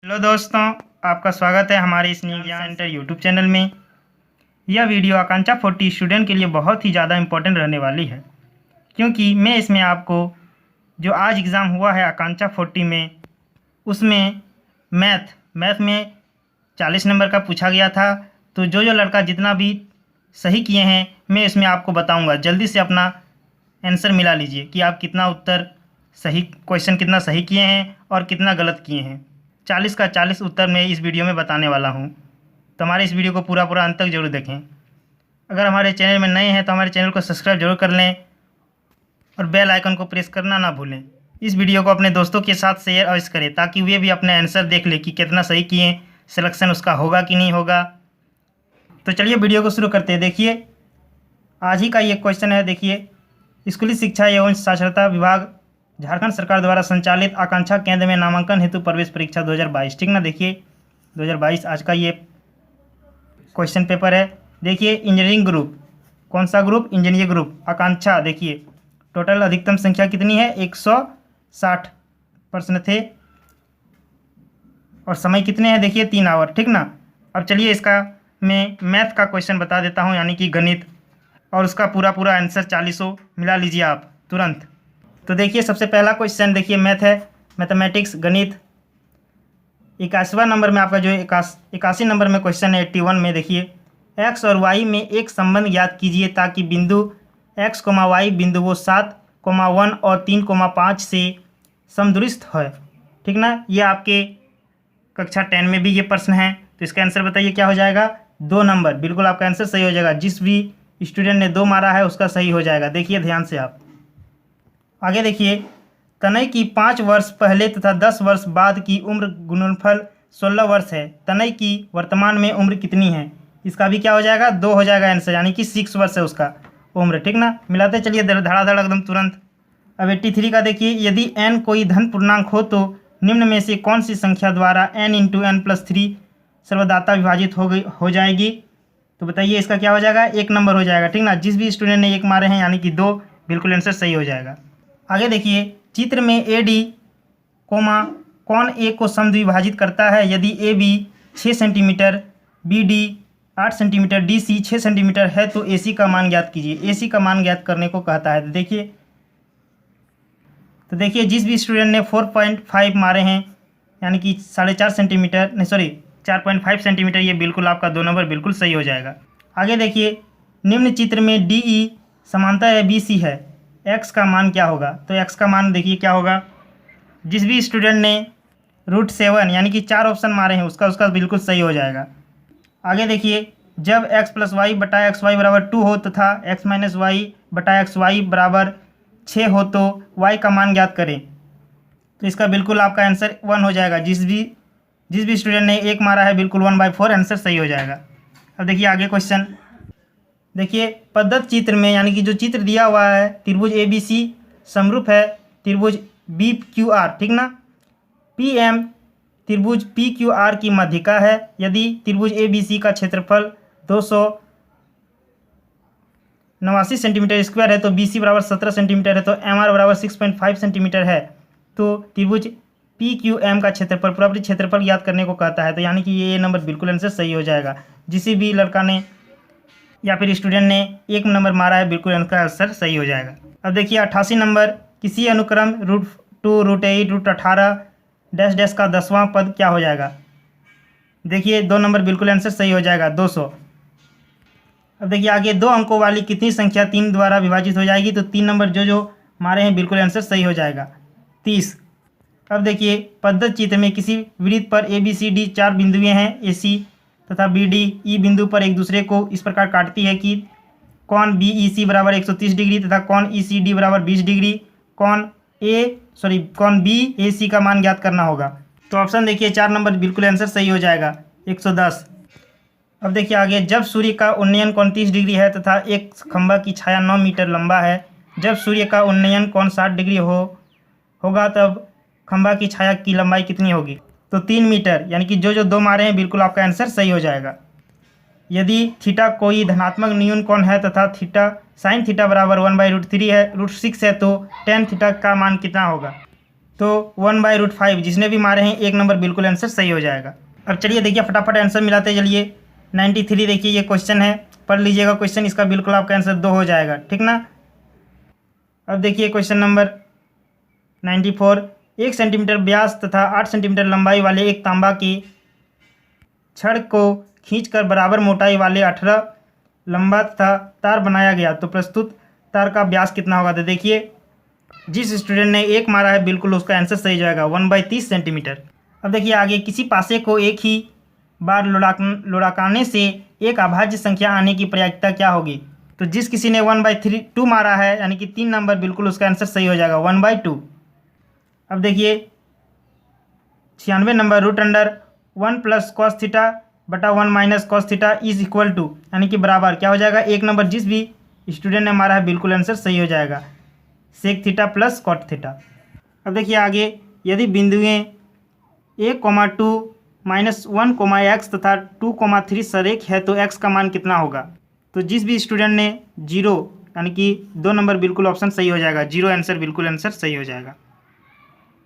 Hello दोस्तों, आपका स्वागत है हमारे इस न्यू ज्ञान सेंटर यूट्यूब चैनल में। यह वीडियो आकांक्षा 40 स्टूडेंट के लिए बहुत ही ज़्यादा इम्पोर्टेंट रहने वाली है, क्योंकि मैं इसमें आपको जो आज एग्ज़ाम हुआ है आकांक्षा 40 में, उसमें मैथ में 40 नंबर का पूछा गया था। तो जो लड़का जितना भी सही किए हैं मैं इसमें आपको बताऊँगा। जल्दी से अपना आंसर मिला लीजिए कि आप कितना उत्तर सही, क्वेश्चन कितना सही किए हैं और कितना गलत किए हैं। 40 का 40 उत्तर मैं इस वीडियो में बताने वाला हूं, तो हमारे इस वीडियो को पूरा अंत तक जरूर देखें। अगर हमारे चैनल में नए हैं तो हमारे चैनल को सब्सक्राइब जरूर कर लें और बेल आइकन को प्रेस करना ना भूलें। इस वीडियो को अपने दोस्तों के साथ शेयर अवश्य करें ताकि वे भी अपने आंसर देख लें कि कितना सही किए, सिलेक्शन उसका होगा कि नहीं होगा। तो चलिए वीडियो को शुरू करते हैं। देखिए आज ही का ये क्वेश्चन है। देखिए, स्कूली शिक्षा एवं साक्षरता विभाग झारखंड सरकार द्वारा संचालित आकांक्षा केंद्र में नामांकन हेतु प्रवेश परीक्षा 2022, ठीक ना। देखिए 2022 आज का ये क्वेश्चन पेपर है। देखिए इंजीनियरिंग ग्रुप, कौन सा ग्रुप? इंजीनियरिंग ग्रुप आकांक्षा। देखिए टोटल अधिकतम संख्या कितनी है? 160 प्रश्न थे और समय कितने हैं? देखिए 3 आवर, ठीक ना। अब चलिए इसका मैं मैथ का क्वेश्चन बता देता हूँ, यानी कि गणित, और उसका पूरा आंसर 40 मिला लीजिए आप तुरंत। तो देखिए सबसे पहला क्वेश्चन देखिए मैथ है, मैथमेटिक्स गणित। 81वां नंबर में आपका जो 81 नंबर में क्वेश्चन है 81 में। देखिए एक्स और वाई में एक संबंध ज्ञात कीजिए ताकि बिंदु एक्स कोमा वाई बिंदुओं 7,1 और 3,5 से समदूरस्थ है, ठीक ना। ये आपके कक्षा 10 में भी ये प्रश्न है। तो इसका आंसर बताइए क्या हो जाएगा? 2 नंबर। बिल्कुल आपका आंसर सही हो जाएगा। जिस भी स्टूडेंट ने 2 मारा है उसका सही हो जाएगा। देखिए ध्यान से आप आगे देखिए, तनय की 5 वर्ष पहले तथा 10 वर्ष बाद की उम्र गुणनफल 16 वर्ष है। तनय की वर्तमान में उम्र कितनी है? इसका भी क्या हो जाएगा? 2 हो जाएगा आंसर, यानी कि 6 वर्ष है उसका उम्र, ठीक ना। मिलाते चलिए धड़ाधड़ एकदम तुरंत। अब 83 का देखिए, यदि n कोई धन पूर्णांक हो तो निम्न में से कौन सी संख्या द्वारा n × n+3 सर्वदाता विभाजित हो जाएगी? तो बताइए इसका क्या हो जाएगा? 1 नंबर हो जाएगा, ठीक ना। जिस भी स्टूडेंट ने 1 मारे हैं यानी कि 2, बिल्कुल आंसर सही हो जाएगा। आगे देखिए, चित्र में AD कोमा कौन ए को समद्विभाजित करता है? यदि AB 6 centimetre, BD 8 centimetre, DC 6 centimetre है तो AC का मान ज्ञात कीजिए। AC का मान ज्ञात करने को कहता है। तो देखिए जिस भी स्टूडेंट ने 4.5 मारे हैं, यानी कि 4.5 सेंटीमीटर, नहीं सॉरी 4.5 सेंटीमीटर, ये बिल्कुल आपका 2 नंबर बिल्कुल सही हो जाएगा। आगे देखिए, निम्न चित्र में DE समांतर है BC है, x का मान क्या होगा? तो x का मान देखिए क्या होगा। जिस भी स्टूडेंट ने √7 यानी कि 4 ऑप्शन मारे हैं उसका बिल्कुल सही हो जाएगा। आगे देखिए, जब x + y बटा xy बराबर 2 हो तथा x - y बटा xy बराबर 6 हो तो y का मान ज्ञात करें। तो इसका बिल्कुल आपका आंसर 1 हो जाएगा। जिस भी स्टूडेंट ने 1 मारा है बिल्कुल 1/4 आंसर सही हो जाएगा। अब देखिए आगे क्वेश्चन। देखिए पद्धत चित्र में, यानी कि जो चित्र दिया हुआ है, त्रिभुज ABC समरूप है त्रिभुज BQR, ठीक ना। PM त्रिभुज PQR की माध्यिका है। यदि त्रिभुज ABC का क्षेत्रफल 289 सेंटीमीटर स्क्वायर है तो BC बराबर 17 सेंटीमीटर है, तो MR बराबर 6.5 सेंटीमीटर है। तो त्रिभुज PQM का क्षेत्रफल, पूरा क्षेत्रफल ज्ञात करने को कहता है। तो यानी कि ये नंबर बिल्कुल आंसर सही हो जाएगा। जिस भी लड़का ने या फिर स्टूडेंट ने 1 नंबर मारा है बिल्कुल इनका आंसर सही हो जाएगा। अब देखिए 88 नंबर, किसी अनुक्रम √2 √8 √18 डैश का 10वां पद क्या हो जाएगा? देखिए 2 नंबर बिल्कुल आंसर सही हो जाएगा, 200। अब देखिए आगे, 2 अंकों वाली कितनी संख्या 3 द्वारा विभाजित हो जाएगी? तो 3 नंबर जो मारे हैं बिल्कुल आंसर सही हो जाएगा, 30। अब देखिए पद्धत चित्र में किसी वृत्त पर ABCD 4 बिंदुएं हैं, AC तथा BD E बिंदु पर एक दूसरे को इस प्रकार काटती है कि कोण BEC बराबर 130 डिग्री तथा कोण ECD बराबर 20 डिग्री। कोण BAC का मान ज्ञात करना होगा। तो ऑप्शन देखिए 4 नंबर बिल्कुल आंसर सही हो जाएगा, 110। अब देखिए आगे, जब सूर्य का उन्नयन कोण 30 डिग्री है तथा एक खंभा की छाया 9 मीटर लंबा है, जब सूर्य का उन्नयन कोण 60 डिग्री होगा तब खंभा की छाया की लंबाई कितनी होगी? तो 3 मीटर, यानी कि जो 2 मारे हैं बिल्कुल आपका आंसर सही हो जाएगा। यदि थीटा कोई धनात्मक न्यून कोण है तथा sin थीटा बराबर 1/√3 है, √6 है, तो tan थीटा का मान कितना होगा? तो 1/√5 जिसने भी मारे हैं एक नंबर बिल्कुल आंसर सही हो जाएगा। अब चलिए देखिए फटाफट आंसर मिलाते चलिए। 93 देखिए ये क्वेश्चन है, पढ़ लीजिएगा क्वेश्चन, इसका बिल्कुल आपका आंसर 2 हो जाएगा, ठीक ना। अब देखिए क्वेश्चन नंबर 94, 1 सेंटीमीटर व्यास तथा 8 सेंटीमीटर लंबाई वाले एक तांबा की छड़ को खींचकर बराबर मोटाई वाले 18 लंबा तथा तार बनाया गया, तो प्रस्तुत तार का व्यास कितना होगा। तो देखिए जिस स्टूडेंट ने एक मारा है बिल्कुल उसका आंसर सही जाएगा 1/30 सेंटीमीटर। अब देखिए आगे, किसी पासे को एक ही बार लुढ़काने से एक अभाज्य संख्या आने की प्रायिकता क्या होगी। तो जिस किसी ने 1/2 मारा है यानी कि 3 नंबर, बिल्कुल उसका आंसर सही हो जाएगा 1/2। अब देखिए 96 नंबर, √1 + cos थीटा बटा 1 - cos theta is equal to, यानी कि बराबर क्या हो जाएगा। एक नंबर जिस भी स्टूडेंट ने मारा है बिल्कुल आंसर सही हो जाएगा sec थीटा + cot थीटा। अब देखिए आगे, यदि बिंदुएं 1,2 -1, x तथा 2,3 सरेख है तो x का मान कितना होगा। तो जिस भी स्टूडेंट ने 0 यानी कि 2 नंबर बिल्कुल ऑप्शन सही हो जाएगा, 0 आंसर बिल्कुल आंसर सही हो जाएगा।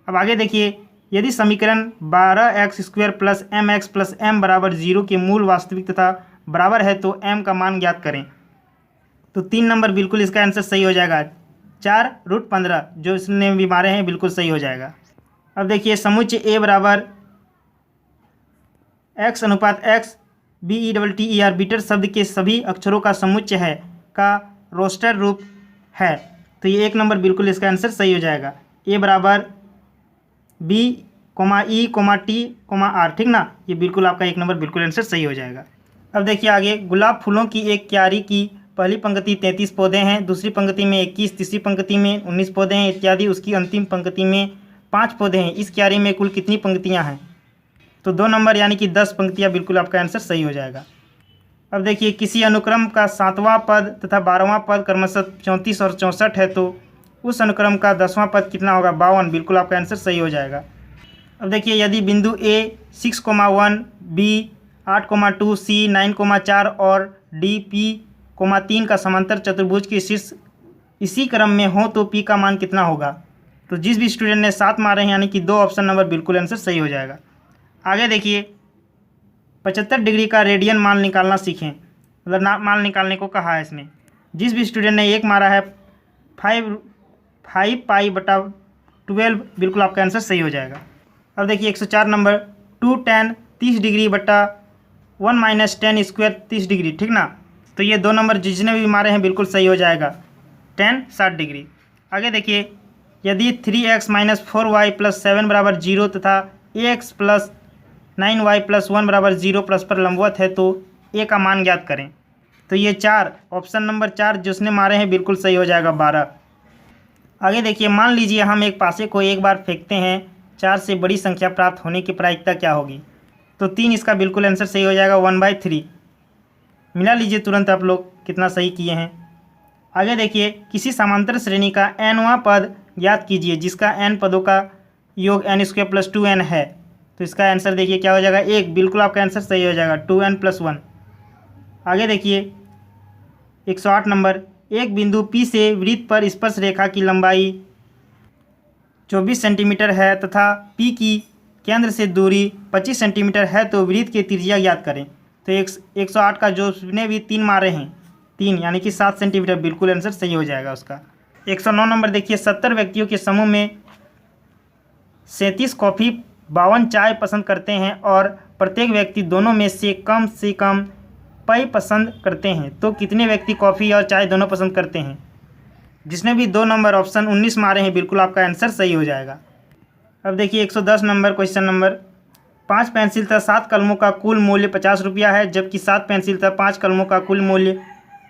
अब आगे देखिए, यदि समीकरण 12x² + mx + m = 0 के मूल वास्तविक तथा बराबर है तो m का मान ज्ञात करें। तो 3 नंबर बिल्कुल इसका आंसर सही हो जाएगा, 4√15 जो इसने भी मारे हैं बिल्कुल सही हो जाएगा। अब देखिए समुच्चय A बराबर x/x BETTER बीटर शब्द के सभी अक्षरों का समुच्चय है का रोस्टर रूप है, तो ये एक नंबर बिल्कुल इसका आंसर सही हो जाएगा। A बराबर B, E, T, R, ठीक ना, ये बिल्कुल आपका एक नंबर बिल्कुल आंसर सही हो जाएगा। अब देखिए आगे, गुलाब फूलों की एक क्यारी की पहली पंक्ति 33 पौधे हैं, दूसरी पंक्ति में 21, तीसरी पंक्ति में 19 पौधे हैं इत्यादि, उसकी अंतिम पंक्ति में 5 पौधे हैं। इस क्यारी में कुल कितनी पंक्तियां हैं। तो 2 नंबर यानी कि 10 पंक्तियां बिल्कुल आपका आंसर सही हो जाएगा। अब देखिए, किसी अनुक्रम का 7वां पद तथा 12वां पद क्रमशः 34 और 64 है तो उस अनुक्रम का 10वां पद कितना होगा, 52, बिल्कुल आपका आंसर सही हो जाएगा। अब देखिए, यदि बिंदु A 6,1, B 8,2, C 9,4 और D P 3 का समांतर चतुर्भुज के शीर्ष इसी क्रम में हो तो P का मान कितना होगा। तो जिस भी स्टूडेंट ने 7 मारे हैं यानी कि 2 ऑप्शन नंबर बिल्कुल आंसर सही हो जाएगा। आगे देखिए, 75 डिग्री का रेडियन मान निकालना सीखें, मतलब मान निकालने को कहा है इसमें। जिस भी स्टूडेंट ने एक मारा है 5π/12 बिल्कुल आपका आंसर सही हो जाएगा। अब देखिए 104 नंबर, 2 tan 30 डिग्री बटा 1 - tan स्क्वायर 30 डिग्री, ठीक ना। तो ये 2 नंबर जिसने भी मारे हैं बिल्कुल सही हो जाएगा, tan 60 डिग्री। आगे देखिए, यदि 3x - 4y + 7 = 0 तथा ax + 9y + 1 = 0 परस्पर लंबवत है तो a का मान ज्ञात करें। तो ये 4 ऑप्शन नंबर 4 जिसने मारे हैं बिल्कुल सही हो जाएगा 12। आगे देखिए, मान लीजिए हम एक पासे को एक बार फेंकते हैं, 4 से बड़ी संख्या प्राप्त होने की प्रायिकता क्या होगी। तो 3 इसका बिल्कुल आंसर सही हो जाएगा 1/3। मिला लीजिए तुरंत आप लोग कितना सही किए हैं। आगे देखिए, किसी समांतर श्रेणी का nवां पद ज्ञात कीजिए जिसका n पदों का योग n² + 2n है। तो इसका आंसर देखिए क्या हो जाएगा, 1, बिल्कुल आपका आंसर सही हो जाएगा 2n + 1। आगे देखिए 108 नंबर, एक बिंदु P से वृत्त पर स्पर्श रेखा की लंबाई 24 सेंटीमीटर है तथा P की केंद्र से दूरी 25 सेंटीमीटर है तो वृत्त की त्रिज्या ज्ञात करें। तो 108 का जो ने भी 3 मारे हैं, 3 यानी कि 7 सेंटीमीटर, बिल्कुल आंसर सही हो जाएगा उसका। 109 नंबर देखिए, 70 व्यक्तियों के समूह में 37 कॉफ़ी 52 चाय पसंद करते हैं और प्रत्येक व्यक्ति दोनों में से कम पेय पसंद करते हैं, तो कितने व्यक्ति कॉफ़ी और चाय दोनों पसंद करते हैं। जिसने भी 2 नंबर ऑप्शन 19 मारे हैं बिल्कुल आपका आंसर सही हो जाएगा। अब देखिए 110 नंबर क्वेश्चन नंबर, 5 पेंसिल तथा 7 कलमों का कुल मूल्य 50 रुपया है, जबकि 7 पेंसिल तथा 5 कलमों का कुल मूल्य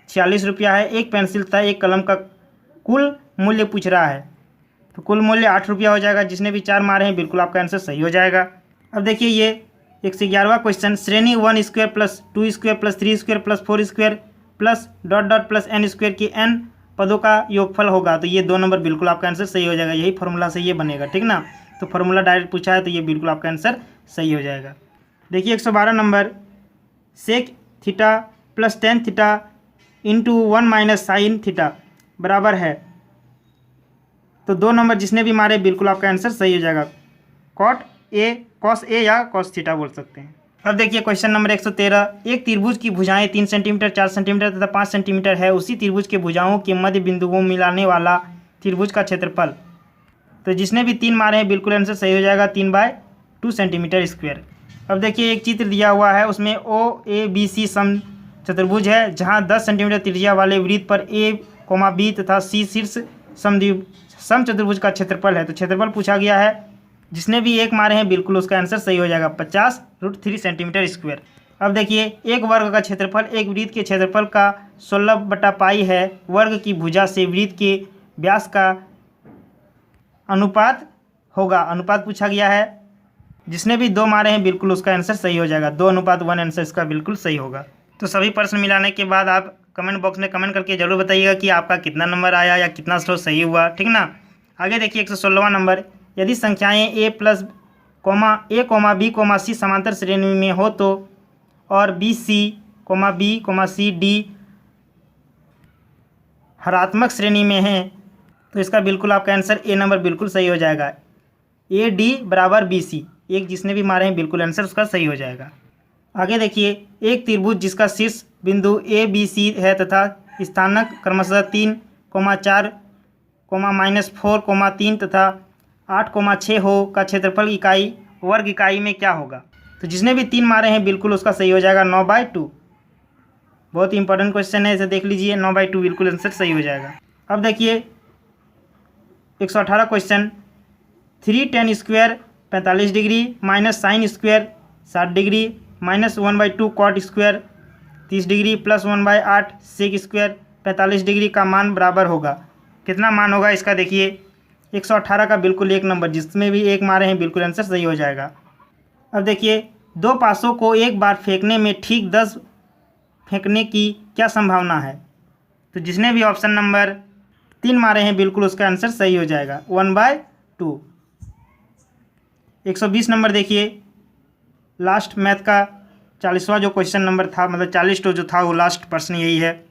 46 रुपया है। एक पेंसिल तथा 1 कलम का कुल मूल्य पूछ रहा है, तो कुल मूल्य 8 रुपया हो जाएगा। जिसने भी 4 मारे हैं बिल्कुल आपका आंसर सही हो जाएगा। अब देखिए ये 111वां क्वेश्चन, श्रेणी 1² + 2² + 3² + 4² + ... n² के n पदों का योगफल होगा। तो ये 2 नंबर बिल्कुल आपका आंसर सही हो जाएगा, यही फार्मूला से ये बनेगा, ठीक ना। तो फार्मूला डायरेक्ट पूछा है तो ये बिल्कुल आपका आंसर सही हो जाएगा। देखिए 112 number, sec theta + tan theta × 1 - sin theta बराबर है तो 2 नंबर जिसने भी मारे बिल्कुल आपका आंसर सही हो जाएगा। cos ए या cos थीटा बोल सकते हैं। अब देखिए क्वेश्चन नंबर 113, एक त्रिभुज की भुजाएं 3 सेंटीमीटर, 4 सेंटीमीटर तथा 5 सेंटीमीटर है। उसी त्रिभुज के भुजाओं के मध्य बिंदुओं मिलाने वाला त्रिभुज का क्षेत्रफल। तो जिसने भी 3 मारे हैं बिल्कुल आंसर सही हो जाएगा, 3/2 सेंटीमीटर स्क्वायर। अब देखिए एक चित्र दिया हुआ है, उसमें OABC सम चतुर्भुज है, जहां 10 सेंटीमीटर त्रिज्या वाले वृत्त पर A, B तथा C शीर्ष सम चतुर्भुज का क्षेत्रफल है। तो क्षेत्रफल पूछा गया है, जिसने भी 1 मारे हैं बिल्कुल उसका आंसर सही हो जाएगा, 50√3 सेंटीमीटर स्क्वायर। अब देखिए एक वर्ग का क्षेत्रफल एक वृत्त के क्षेत्रफल का 16/पाई है। वर्ग की भुजा से वृत्त के व्यास का अनुपात होगा। अनुपात पूछा गया है, जिसने भी 2 मारे हैं बिल्कुल उसका आंसर सही हो जाएगा, 2:1 आंसर इसका बिल्कुल सही होगा। तो सभी प्रश्न मिलाने के बाद आप कमेंट बॉक्स में कमेंट करके जरूर बताइएगा कि आपका कितना नंबर आया या कितना स्लो सही हुआ, ठीक ना। आगे देखिए 116वां नंबर, यदि संख्याएं A+, A, B, C समांतर श्रेणी में हो तो और BC, B, C, D हरात्मक श्रेणी में हैं, तो इसका बिल्कुल आपका आंसर ए नंबर बिल्कुल सही हो जाएगा, AD = BC। एक जिसने भी मारे हैं बिल्कुल आंसर उसका सही हो जाएगा। आगे देखिए एक त्रिभुज जिसका शीर्ष बिंदु ABC है तथा स्थानक क्रमशः 3, 4, -4, 3 तथा 8, 6 हो का क्षेत्रफल इकाई वर्ग इकाई में क्या होगा। तो जिसने भी 3 मारे हैं बिल्कुल उसका सही हो जाएगा, 9/2। बहुत इंपॉर्टेंट क्वेश्चन है, इसे देख लीजिए, 9/2 बिल्कुल आंसर सही हो जाएगा। अब देखिए 118 question, 3 tan square 45 degree minus sine square 60 degree minus 1/2 cot square 30 degree plus 1/8 sec square 45 degree का मान बराबर होगा। कितना मान होगा इसका देखिए, 118 का बिल्कुल 1 नंबर, जिसमें भी 1 मारे हैं बिल्कुल आंसर सही हो जाएगा। अब देखिए 2 पासों को एक बार फेंकने में ठीक 10 फेंकने की क्या संभावना है। तो जिसने भी ऑप्शन नंबर 3 मारे हैं बिल्कुल उसका आंसर सही हो जाएगा, 1/2। 120 नंबर देखिए, लास्ट मैथ का 40वां जो क्वेश्चन नंबर था, मतलब 40 जो था वो लास्ट प्रश्न यही है।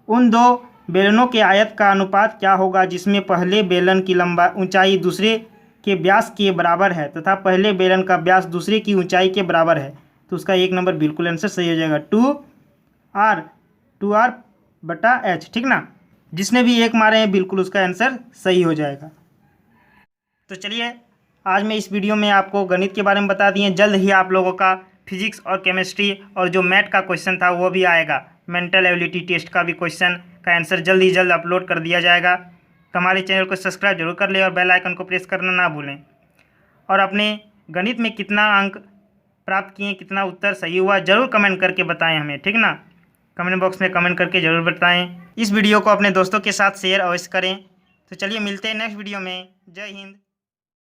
उन 2 बेलनों के आयत का अनुपात क्या होगा जिसमें पहले बेलन की ऊंचाई दूसरे के व्यास के बराबर है तथा पहले बेलन का व्यास दूसरे की ऊंचाई के बराबर है। तो उसका 1 नंबर बिल्कुल आंसर सही हो जाएगा, 2R/H, ठीक ना। जिसने भी 1 मारे हैं बिल्कुल उसका आंसर सही हो जाएगा। तो चलिए आज मैं इस वीडियो में आपको गणित के बारे में बता दिए। जल्द ही आप लोगों का फिजिक्स और केमिस्ट्री और जो मैथ का क्वेश्चन था वो भी आएगा। मेंटल एबिलिटी टेस्ट का भी क्वेश्चन का आंसर जल्द ही जल्द अपलोड कर दिया जाएगा। तो हमारे चैनल को सब्सक्राइब जरूर कर ले और बेल आइकन को प्रेस करना ना भूलें। और अपने गणित में कितना अंक प्राप्त किए, कितना उत्तर सही हुआ, ज़रूर कमेंट करके बताएं हमें, ठीक ना। कमेंट बॉक्स में कमेंट करके ज़रूर बताएं। इस वीडियो को अपने दोस्तों के साथ शेयर अवश्य करें। तो चलिए मिलते हैं नेक्स्ट वीडियो में। जय हिंद।